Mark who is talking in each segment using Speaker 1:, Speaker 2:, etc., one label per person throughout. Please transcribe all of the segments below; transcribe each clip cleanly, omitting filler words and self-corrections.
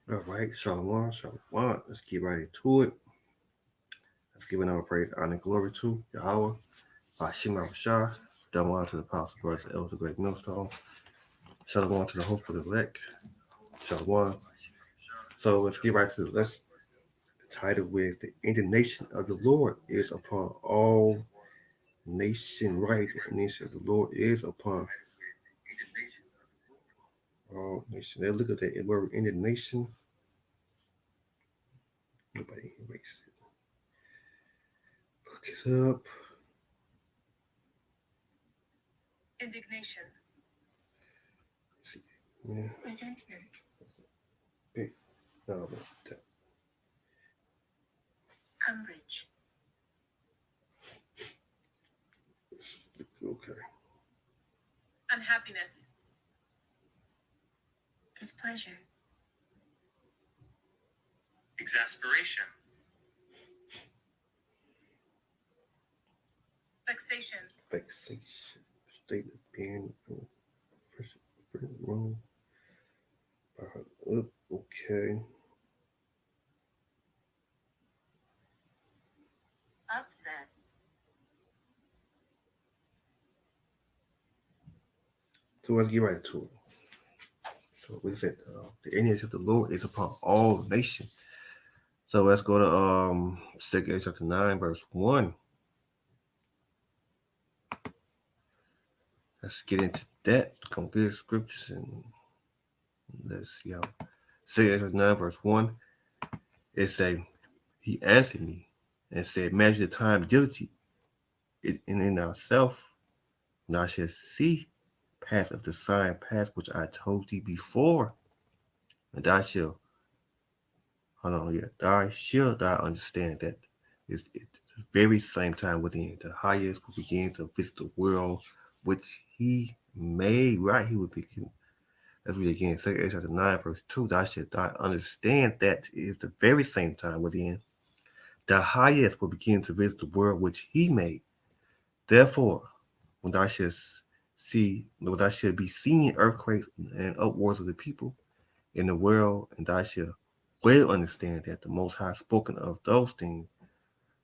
Speaker 1: All right, Shalom, Shalom. Let's get right into it. Let's give our praise, honor, and glory to Yahweh, Bashim Shah. Double honor to the apostle, brothers, and elders of great millstone. Shalom to the hope for the elect. Shalom. So let's get right to the lesson. The title is The Indignation of the Lord is upon all nation, right? The indignation of the Lord is upon all nation. They look at that word indignation. Nobody erase it. Look it up.
Speaker 2: Indignation.
Speaker 1: See. Yeah.
Speaker 2: Resentment.
Speaker 1: Big. No, that.
Speaker 2: Umbrage.
Speaker 1: Okay.
Speaker 2: Unhappiness. Displeasure. Exasperation. Vexation.
Speaker 1: Vexation. State of being wrong. Okay.
Speaker 2: Upset.
Speaker 1: So let's get right to it. So we said the indignation of the Lord is upon all nations. So let's go to 2 chapter 9, verse 1. Let's get into that. Come get scriptures and let's see how 2 chapter 9, verse 1. It say, He answered me and said, Measure the time diligently and in ourselves, and I shall see pass of the sign pass which I told thee before, and thou shalt hold on, yeah, thou understand that it's at the very same time within the highest will begin to visit the world which he made, right? He will begin. Let's read again, 2 chapter 9, verse 2. Thou shalt thou understand that it is the very same time within the highest will begin to visit the world which he made. Therefore, when thou shalt when thou shalt be seeing earthquakes and upwards of the people in the world, and thou shalt well understand that the Most High spoken of those things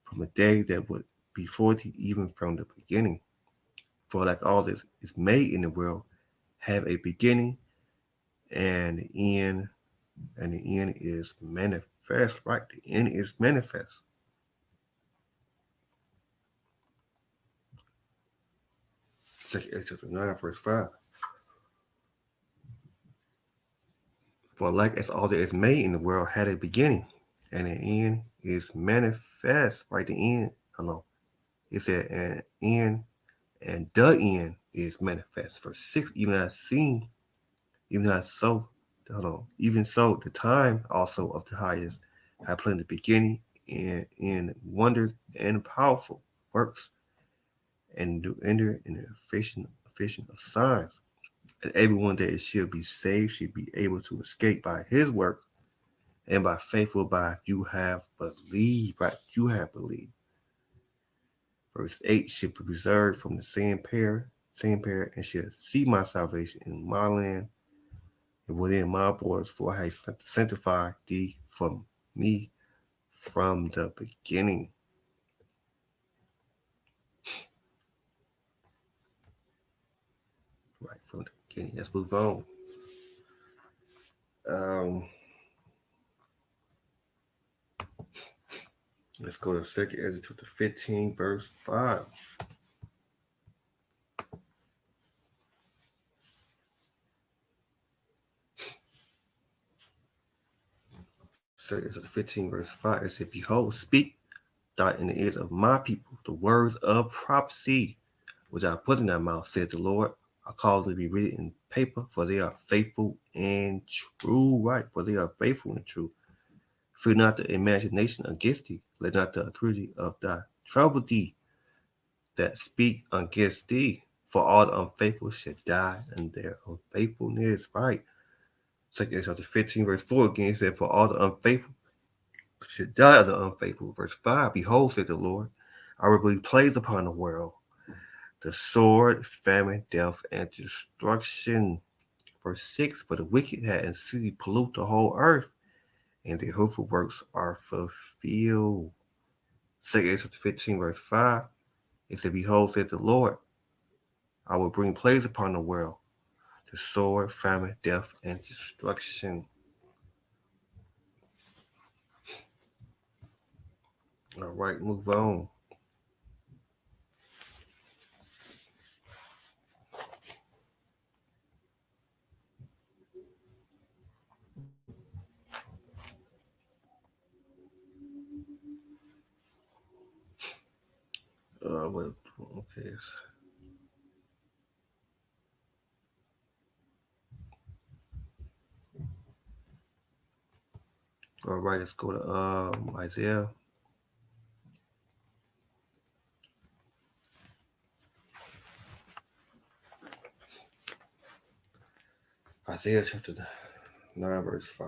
Speaker 1: from a day that would before thee, even from the beginning. For like all this is made in the world, have a beginning and the end, and the end is manifest, right? The end is manifest. Second chapter 9, verse 5. For like as all that is made in the world had a beginning, and the end is manifest, right? The end, hello. It said, and end, and the end is manifest. Verse 6, even as seen, even as so, hold on, even so, the time also of the highest had played the beginning and in wonders and powerful works, and do enter in the efficient of signs. And everyone that shall be saved should be able to escape by his work and by faithful by you have believed, right? You have believed. Verse 8 should be preserved from the same pair, and shall see my salvation in my land and within my borders, for I have sanctified thee from me from the beginning. Right, from the beginning. Let's move on. Um, let's go to 2 Ezra chapter 15, verse 5. 2 Ezra 15, verse 5. It said, Behold, speak thou in the ears of my people the words of prophecy which I put in thy mouth, said the Lord. I cause them to be written in paper, for they are faithful and true. Right, for they are faithful and true. Fear not the imagination against thee. Let not the authority of thy trouble thee that speak against thee. For all the unfaithful shall die in their unfaithfulness. Right. 2 chapter 15, verse 4 again said, For all the unfaithful should die of the unfaithful. Verse 5, Behold, said the Lord, I will bring plagues upon the world, the sword, famine, death, and destruction. Verse 6, For the wicked had in city pollute the whole earth, and their hopeful works are fulfilled. 2 chapter 15, verse 5, it said, Behold, said the Lord, I will bring plagues upon the world, the sword, famine, death, and destruction. All right, move on. What? Okay. All right, let's go to Isaiah. Isaiah chapter 9, verse 5.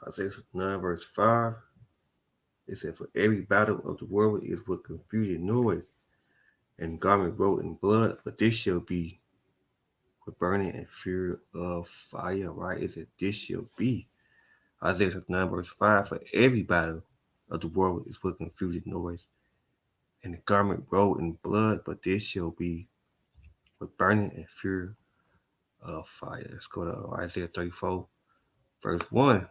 Speaker 1: Isaiah 9, verse 5. It said, For every battle of the world is with confusion noise, and garment rolled in blood, but this shall be with burning and fury of fire. Right? It said, This shall be. Isaiah 9, verse 5. For every battle of the world is with confusion noise, and the garment rolled in blood, but this shall be with burning and fury of fire. Let's go to Isaiah 34, verse 1.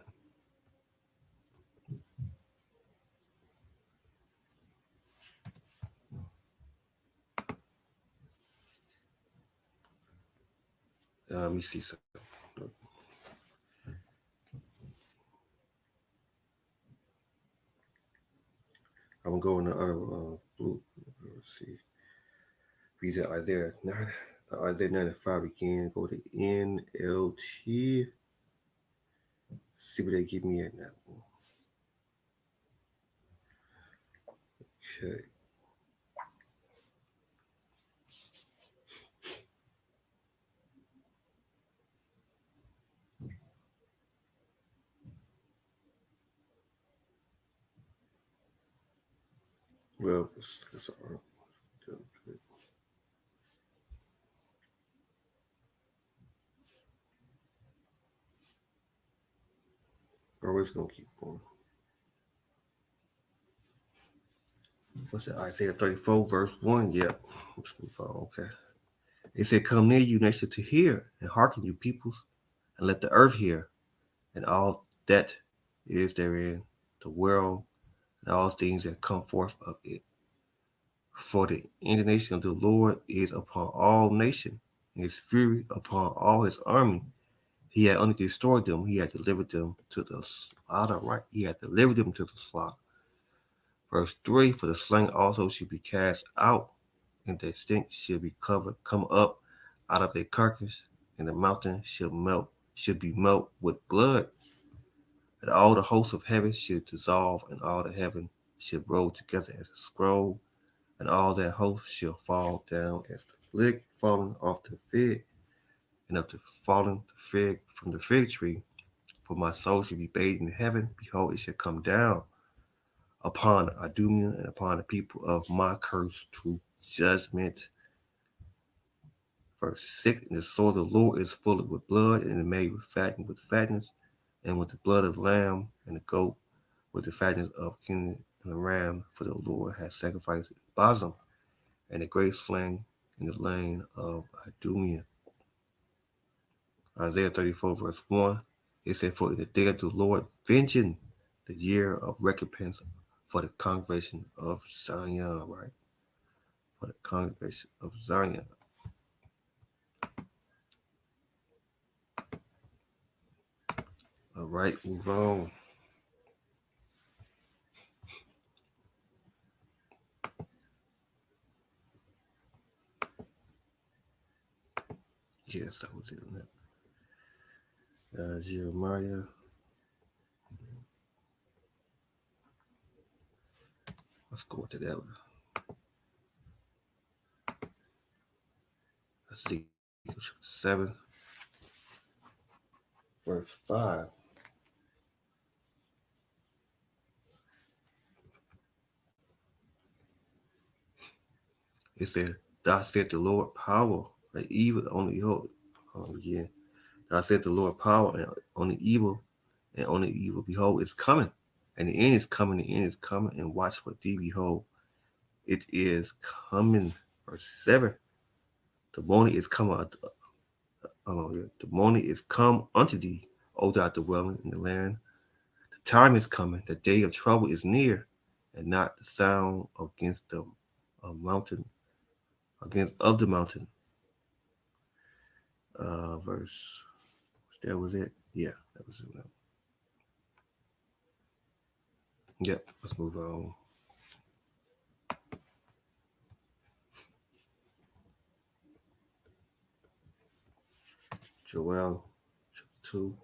Speaker 1: Let me see something. I'm gonna go in the other blue. Let's see. Read Isaiah 9, Isaiah 95 again. Go to NLT. See what they give me at now. Okay. Well, it's all right. Always gonna keep going. What's that? Isaiah 34, verse 1. Yep. Let's move on. Okay. It said, Come near, you nations, to hear, and hearken, you peoples, and let the earth hear, and all that is therein, the world, and all things that come forth of it. For the indignation of the Lord is upon all nations, and his fury upon all his army. He had only destroyed them, he had delivered them to the slaughter. Right? He had delivered them to the slaughter. Verse 3, For the slain also should be cast out, and the stink shall be covered, come up out of their carcass, and the mountain should be melt with blood, and all the hosts of heaven should dissolve, and all the heaven should roll together as a scroll, and all that host shall fall down as the fig falling off the fig, and of the falling the fig from the fig tree. For my soul shall be bathed in heaven. Behold, it shall come down upon Idumea and upon the people of my curse to judgment. Verse 6, And the sword of the Lord is full with blood, and it made with fatness, and with the blood of the lamb and the goat, with the fatness of king and the ram, for the Lord has sacrificed in bosom, and a great slain in the land of Idumea. Isaiah 34, verse 1, it said, For in the day of the Lord, vengeance, the year of recompense for the congregation of Zion, right? For the congregation of Zion. All right, move on. Yes, that was it. Jeremiah. Let's go to that one. Ezekiel chapter 7, verse 5. It said, "Thou said the Lord power, and evil only hold." Hold on again. Thou said the Lord power, and only evil, and only evil. Behold, it's coming, and the end is coming. The end is coming, and watch for thee. Behold, it is coming. Verse 7. The morning is come. The morning is come unto thee, O thou dwelling in the land. The time is coming. The day of trouble is near, and not the sound against the mountain, against of the mountain. Verse. That was it. Yeah, that was it. Yep. Let's move on. Joel, chapter 2,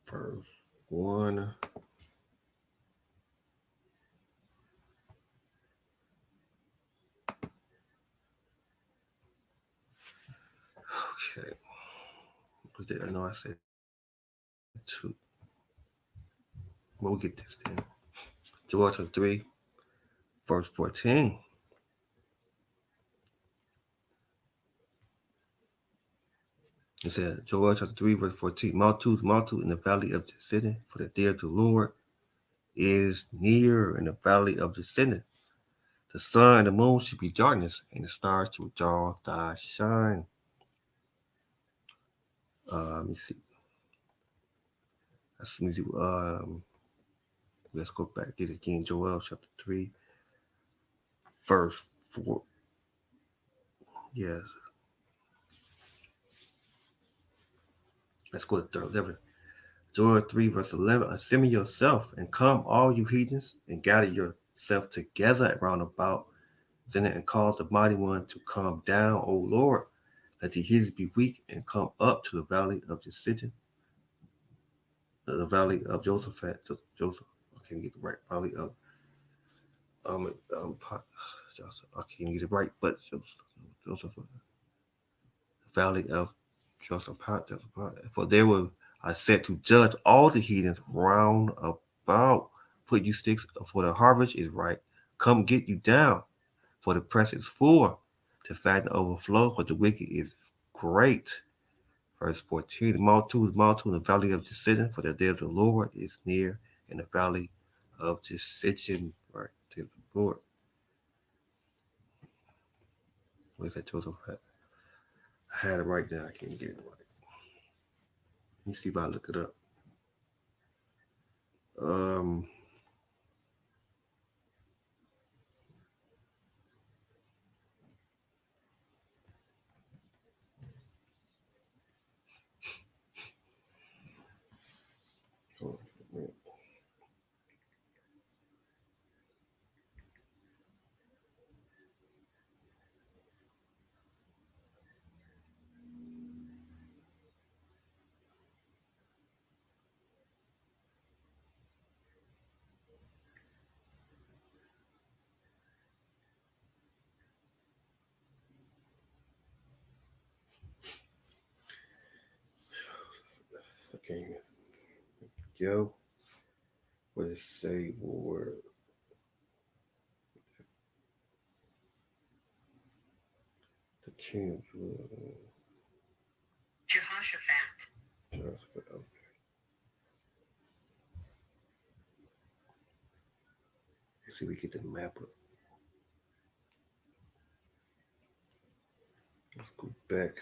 Speaker 1: verse 1. Okay. I know I said 2. We'll get this then. Joel chapter 3, verse 14. It said, Joel chapter 3, verse 14. Multitude, multitude in the valley of the city, for the day of the Lord is near in the valley of the city. The sun and the moon should be darkness, and the stars to withdraw thy shine. Let me see. Let me see. Let's go back. Get it again. Joel chapter 3, verse 4. Yes. Let's go to 11. Joel 3, verse 11. Assemble yourself and come, all you heathens, and gather yourself together round about, and cause the mighty one to come down, O Lord. Let the heathens be weak and come up to the valley of the city, the valley of Josaphat. Joseph, I can't get the right valley of Joseph. I can't get it right, but Joseph, valley of Josaphat. For there will I set to judge all the heathens round about. Put you sticks, for the harvest is ripe. Come get you down, for the press is full. To fatten overflow, for the wicked is great. Verse 14. Multitude in the valley of decision, for the day of the Lord is near in the valley of decision. Right, to the Lord. What is that, Joseph? I had it right there. I can't get it right. Let me see if I look it up. Um, okay, go. What it say? Word. The king of
Speaker 2: Jehoshaphat.
Speaker 1: Jehoshaphat. Let's see if we get the map up. Let's go back.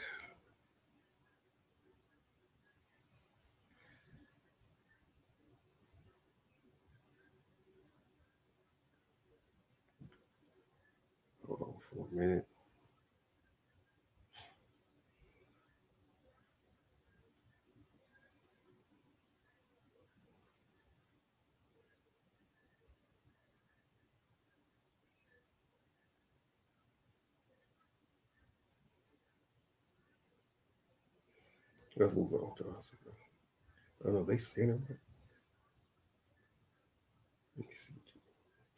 Speaker 1: Hold on for a minute. Let's move on. I don't know. They saying it right. Let me see.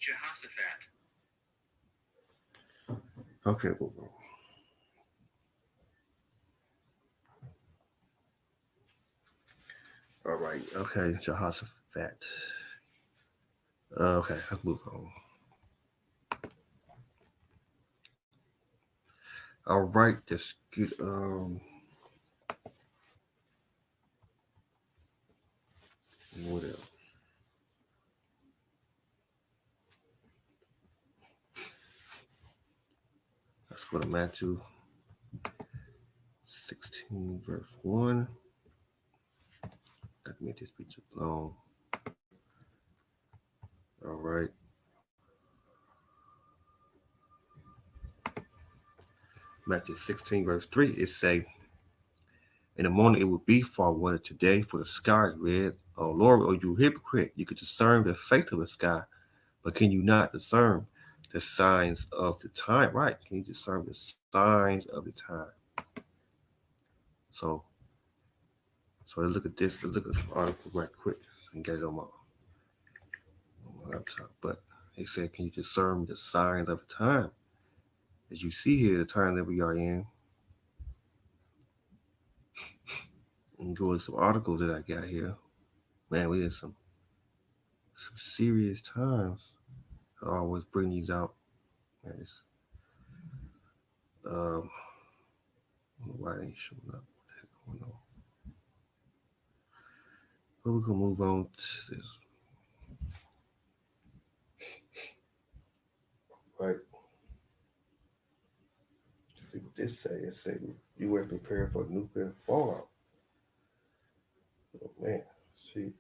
Speaker 2: Jehoshaphat.
Speaker 1: Okay, move on. All right. Okay, Jehoshaphat. Okay, let's move on. All right, let's get what else? That's for the Matthew 16 verse 1. Got to make this picture long. All right. Matthew 16 verse 3, it say, in the morning it will be far weather today, for the sky is red. Oh Lord, oh you hypocrite, you could discern the face of the sky, but can you not discern the signs of the time? Right. Can you discern the signs of the time? So let's look at this. Let's look at some articles right quick and get it on my laptop. But they said, can you discern the signs of the time? As you see here, the time that we are in, and go to some articles that I got here. Man, we had some serious times. I always bring these out. Man, I don't know why they ain't showing up. What the heck going on? But we're gonna move on to this. Right. See what this say. It say U.S. prepared for nuclear fallout. Oh man, see,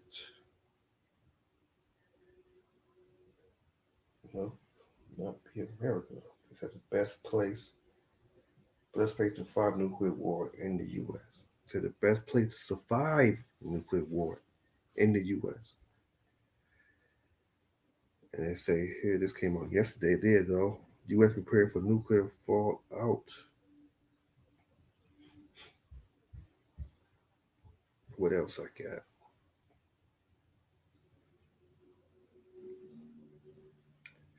Speaker 1: no, not be America. It's at the best place to survive nuclear war in the U.S. It's the best place to survive nuclear war in the U.S. And they say here, this came out yesterday. There you go. U.S. prepared for nuclear fallout. What else I got?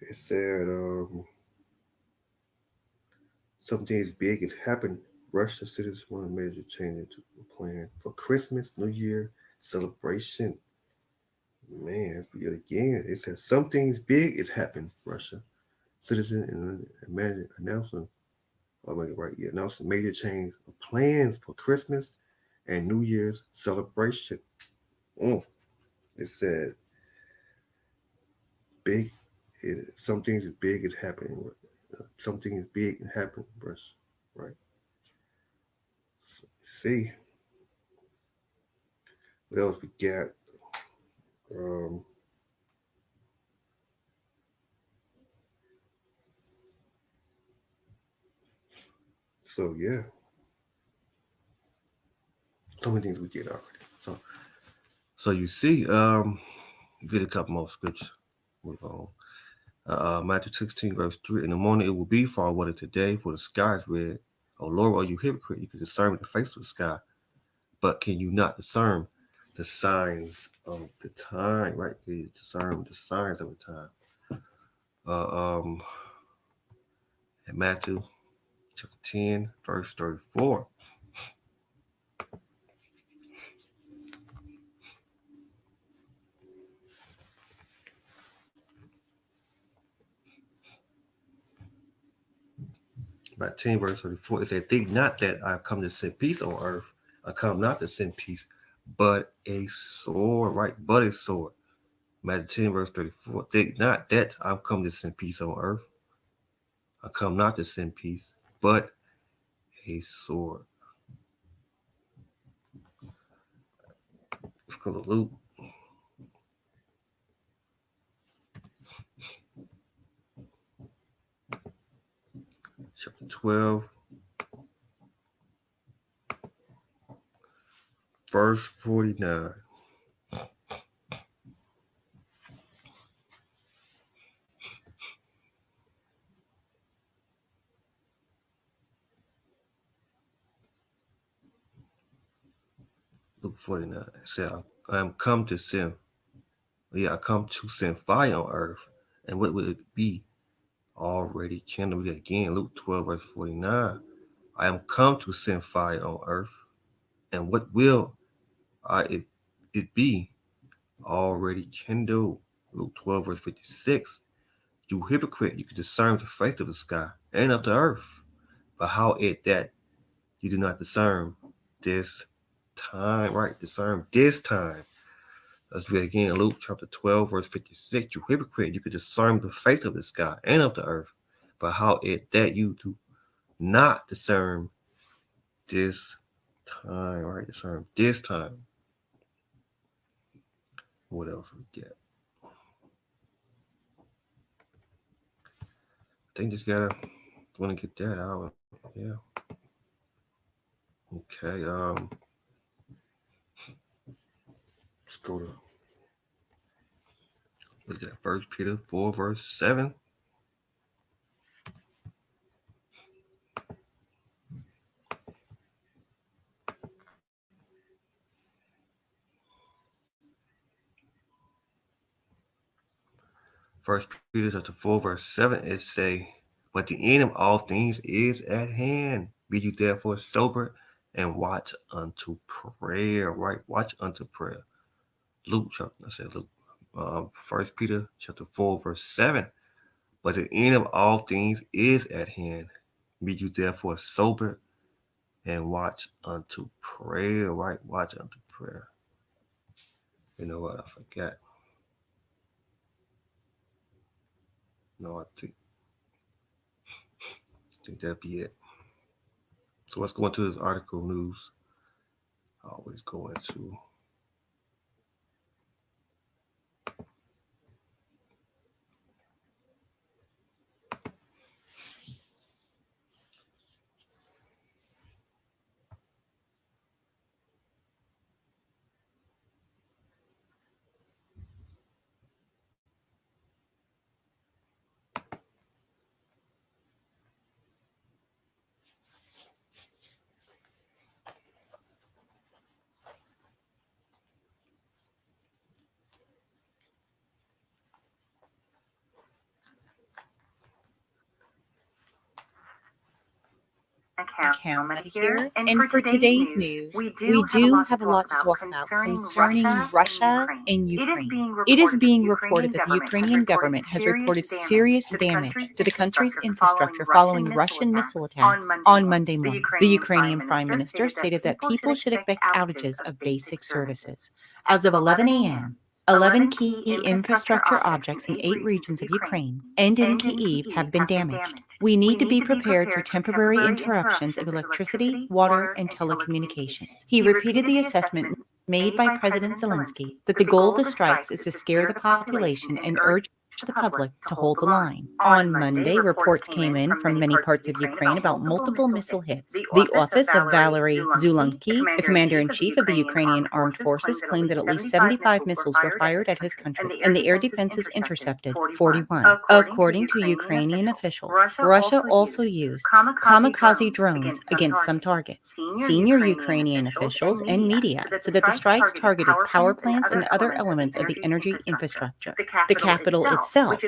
Speaker 1: It said something as big has happened. Russia citizens want a major change into a plan for Christmas, New Year celebration. Man, it's weird again. It says something big is happening. Russia citizen and imagine announcement. Oh, wait, right, yeah, announcing major change of plans for Christmas and New Year's celebration. Mm. It said big. Something as big is happening. Something is big and happening, Russia. Right. So, see what else we got. Um, so yeah, so many things we get already. So you see, get a couple more scriptures. Move on. Matthew 16 verse 3. In the morning it will be far weather today, for the sky is red. Oh Lord, are you hypocrite? You can discern the face of the sky, but can you not discern the signs of the time? Right? Can you discern the signs of the time? Uh, um, in Matthew chapter 10, verse 34. Matthew 10, verse 34. It said, think not that I've come to send peace on earth. I come not to send peace, but a sword, right? But a sword. Matthew 10, verse 34. Think not that I'm come to send peace on earth. I come not to send peace, but a sword. Let's go to Luke chapter 12, verse 49. Luke 49. It said, I am come to send, I come to send fire on earth. And what will it be? Already kindled. Again, Luke 12, verse 49. I am come to send fire on earth. And what will it be? Already kindled. Luke 12, verse 56. You hypocrite, you can discern the face of the sky and of the earth, but how it that you do not discern this time, right? Discern this time. Let's read again, Luke chapter 12, verse 56. You hypocrite, you could discern the face of the sky and of the earth, but how it that you do not discern this time, right? Discern this time. What else we get? I think just gotta want to get that out. Yeah. Okay. Let's go to what's that? First Peter 4, verse 7. First Peter chapter 4, verse 7, it say, but the end of all things is at hand. Be you therefore sober and watch unto prayer, right? Watch unto prayer. Luke chapter, I said Luke. First Peter chapter 4, verse 7. But the end of all things is at hand. Be you therefore sober and watch unto prayer, right? Watch unto prayer. You know what? I forgot. No, I think that'd be it. So let's go into this article news. I always go into
Speaker 3: Cameron here. And for today's news, we do have a lot to talk about concerning Russia and Ukraine. It is being reported that the Ukrainian government has reported serious damage to the country's infrastructure following Russian missile attacks on Monday morning. The Ukrainian Prime Minister stated that people should expect outages of basic services. As of 11 a.m., 11 key infrastructure objects in 8 regions of Ukraine and in Kyiv have been damaged. We need to be prepared for temporary interruptions of electricity, water, and telecommunications. He repeated the assessment made by President Zelensky that the goal of the strikes is to scare the population and urge the public to hold the line. On Monday, reports came in from many parts of Ukraine about multiple missile hits. The office of Valery Zulunki, the commander-in-chief of the Ukrainian armed forces, claimed that at least 75 missiles were fired at his country, and the air defenses intercepted 41. According to Ukrainian officials, Russia also used kamikaze drones against some targets. Senior Ukrainian officials and media said that the strikes targeted power plants and other elements of the energy infrastructure. The capital itself,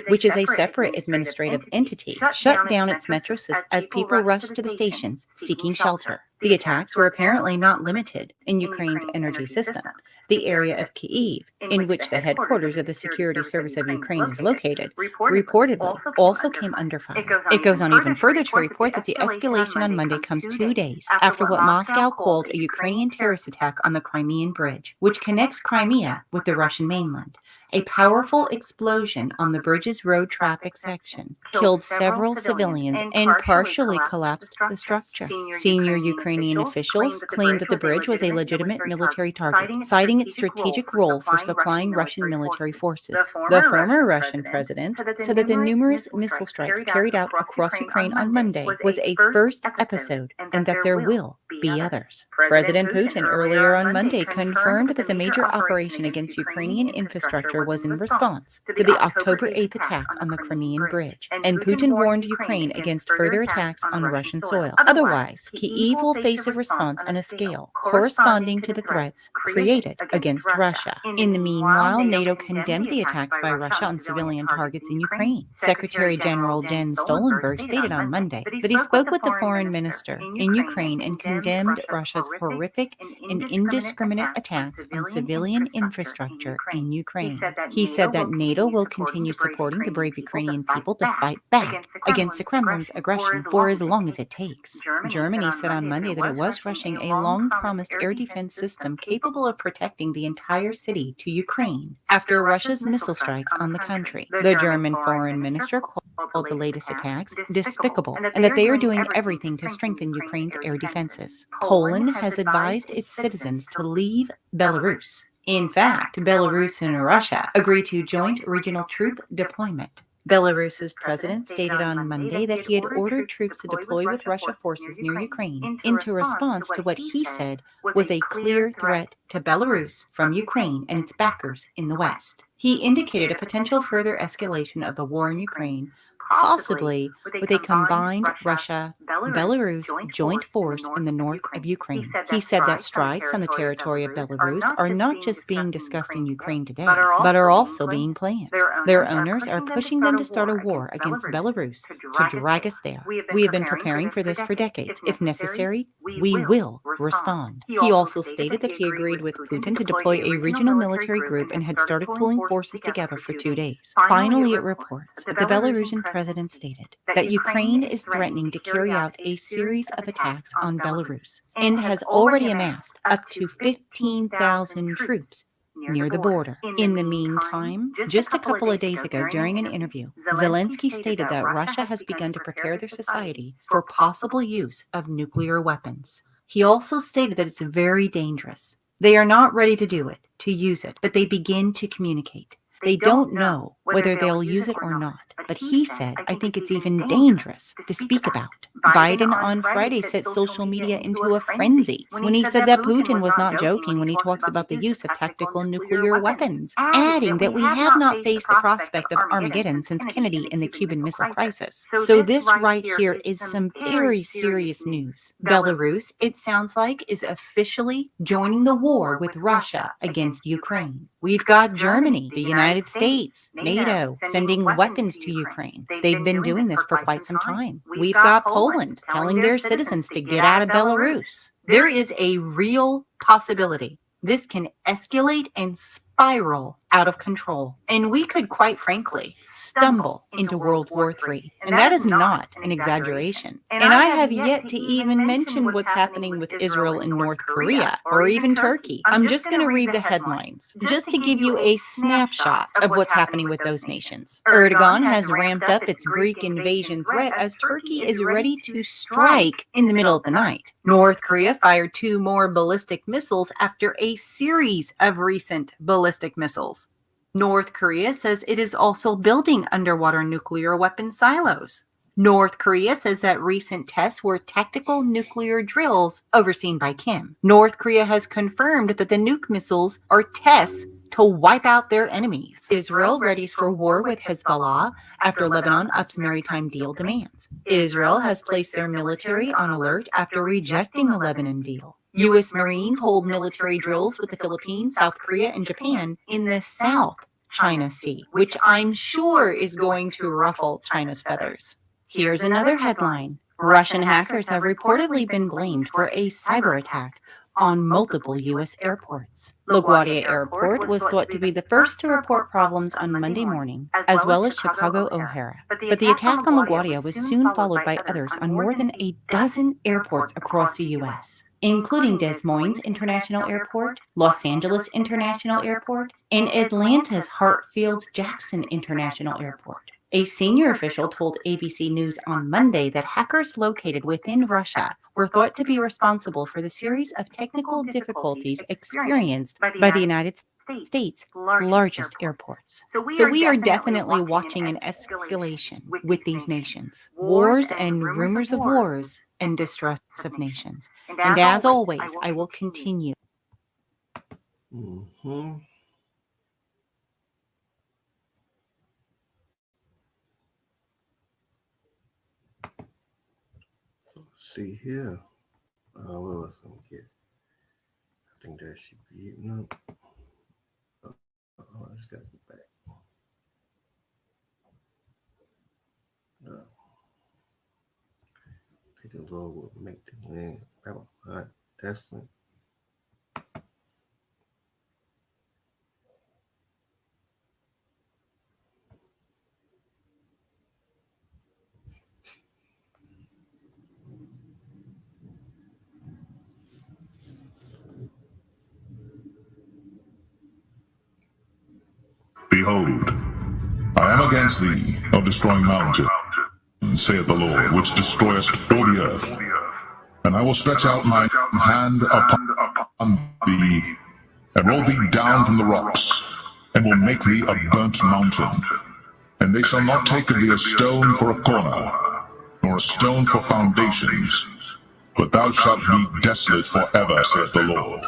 Speaker 3: which is a separate administrative entity, shut down its metro system as people rushed to the stations seeking shelter. The attacks were apparently not limited in Ukraine's energy system. The area of Kyiv, in which the headquarters of the Security Service of Ukraine is located, reportedly also came under fire. It goes on even further to report that the escalation on Monday comes 2 days after what Moscow called a Ukrainian terrorist attack on the Crimean Bridge, which connects Crimea with the Russian mainland. A powerful explosion on the bridge's road traffic section killed several civilians and partially collapsed the structure. Senior Ukrainian officials claimed that the bridge was a legitimate military target, citing its strategic role for supplying Russian military forces. The former Russian president said that the numerous missile strikes carried out across Ukraine on Monday was a first episode and that there will be others. President Putin earlier on Monday confirmed that the major operation against Ukrainian infrastructure was in response to the October 8th attack on the Crimean Bridge, and Putin warned Ukraine against further attacks on Russian soil. Otherwise, Kyiv will pervasive response on a scale corresponding to the threats created against Russia. In the meanwhile, NATO condemned the attacks by Russia on civilian targets in Ukraine. Secretary General Jens Stoltenberg stated on Monday that he spoke with the foreign minister in Ukraine and condemned Russia's horrific and indiscriminate attacks on civilian infrastructure in Ukraine. He said that NATO will continue supporting the brave Ukrainian people to fight back against the Kremlin's aggression for as long as it takes. Germany said on Monday that it was rushing a long-promised air defense system capable of protecting the entire city to Ukraine after Russia's missile strikes on the country. The German foreign minister called the latest attacks despicable and that they are doing everything to strengthen Ukraine's air defenses. Poland has advised its citizens to leave Belarus. In fact, Belarus and Russia agreed to joint regional troop deployment. Belarus's president stated on Monday that he had ordered troops to deploy with Russian forces near Ukraine into response to what he said was a clear threat to Belarus from Ukraine and its backers in the West. He indicated a potential further escalation of the war in Ukraine, possibly with a combined Russia-Belarus joint force in the north of Ukraine. He said that strikes on the territory of Belarus are not just being discussed in Ukraine today, but are also being planned. Their owners are pushing them to start a war against Belarus to drag us there. We have been preparing for this for decades. If necessary, we will respond. He also stated that he agreed with Putin to deploy a regional military group and had started pulling forces together for 2 days. Finally, it reports that the Belarusian president stated that Ukraine is threatening to carry out a series of attacks on Belarus and has already amassed up to 15,000 troops near the border. In the meantime, just a couple of days ago during an interview, Zelensky stated that Russia has begun to prepare their society for possible use of nuclear weapons. He also stated that it's very dangerous. They are not ready to do it, to use it, but they begin to communicate. They don't know whether they'll use it or not. But he said, I think it's even dangerous to speak about. Biden on Friday set social media into a frenzy when he said that Putin was not joking when he talks about the use of tactical nuclear weapons, adding that we have not faced the prospect of Armageddon since Kennedy and the Cuban Missile Crisis. So this right here is some very serious news. Belarus, it sounds like, is officially joining the war with Russia against Ukraine. We've got Germany, the United States, NATO, sending weapons to Ukraine. They've been doing this for quite some time. We've got Poland telling their citizens to get out of Belarus. There is a real possibility this can escalate and spiral out of control. And we could, quite frankly, stumble into World War III. And that is not an exaggeration. And I have yet to even mention what's happening with Israel and North Korea, or even Turkey. I'm just going to read the headlines, just to give you a snapshot of what's happening with those nations. Erdogan has ramped up its Greek invasion threat as Turkey is ready to strike in the middle of the night. North Korea fired 2 more ballistic missiles after a series of recent ballistic missiles. North Korea says it is also building underwater nuclear weapon silos. North Korea says that recent tests were tactical nuclear drills overseen by Kim. North Korea has confirmed that the nuke missiles are tests to wipe out their enemies. Israel readies for war with Hezbollah after Lebanon ups maritime deal demands. Israel has placed their military on alert after rejecting a Lebanon deal. U.S. Marines hold military drills with the Philippines, South Korea, and Japan in the South China Sea, which I'm sure is going to ruffle China's feathers. Here's another headline. Russian hackers have reportedly been blamed for a cyber attack on multiple U.S. airports. LaGuardia Airport was thought to be the first to report problems on Monday morning, as well as Chicago O'Hara. But the attack on LaGuardia was soon followed by others on more than a dozen airports across the U.S., including Des Moines International Airport, Los Angeles International Airport, and Atlanta's Hartsfield-Jackson International Airport. A senior official told ABC News on Monday that hackers located within Russia were thought to be responsible for the series of technical difficulties experienced by the United States' largest airports. So we are definitely watching an escalation with these nations. Wars and rumors of wars and distress of nations. And as always, I will continue.
Speaker 1: Mm-hmm. So see here. What else I'm gonna get? I think that should be it. No. I just gotta go back. No. I think the Lord will make the land. Babylon. Desolate.
Speaker 4: Behold, I am against thee of destroying mountains, saith the Lord, which destroyest all the earth. And I will stretch out my hand upon thee, and roll thee down from the rocks, and will make thee a burnt mountain. And they shall not take of thee a stone for a corner, nor a stone for foundations, but thou shalt be desolate forever, saith the Lord.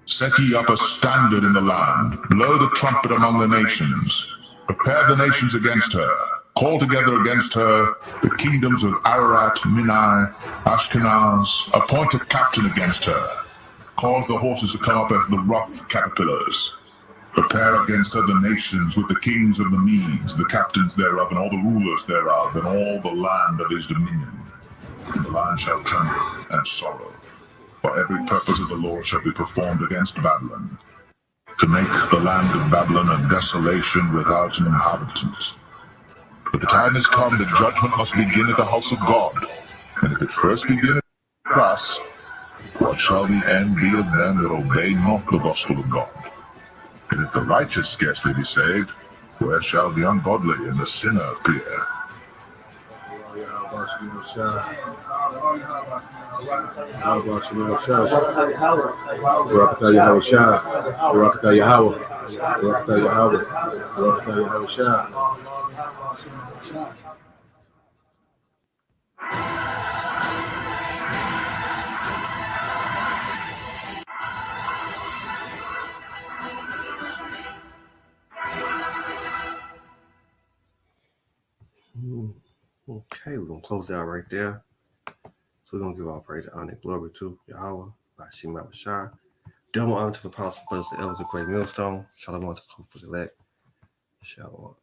Speaker 4: Set ye up a standard in the land, blow the trumpet among the nations, prepare the nations against her, call together against her the kingdoms of Ararat, Minai, Ashkenaz, appoint a captain against her, cause the horses to come up as the rough caterpillars. Prepare against her the nations with the kings of the Medes, the captains thereof, and all the rulers thereof, and all the land of his dominion. And the land shall tremble and sorrow, for every purpose of the Lord shall be performed against Babylon, to make the land of Babylon a desolation without an inhabitant. But the time is come that judgment must begin at the house of God, and if it first begin at us, what shall the end be of them that obey not the gospel of God? And if the righteous scarcely be saved, where shall the ungodly and the sinner appear?
Speaker 1: Okay, we're gonna close it out right there. So we're gonna give all praise, honor, and glory to Yahweh by Shema Bashar. Double honor to the apostles, brothers, and elders of Great Millstone. Shalom to the elect. Shalom.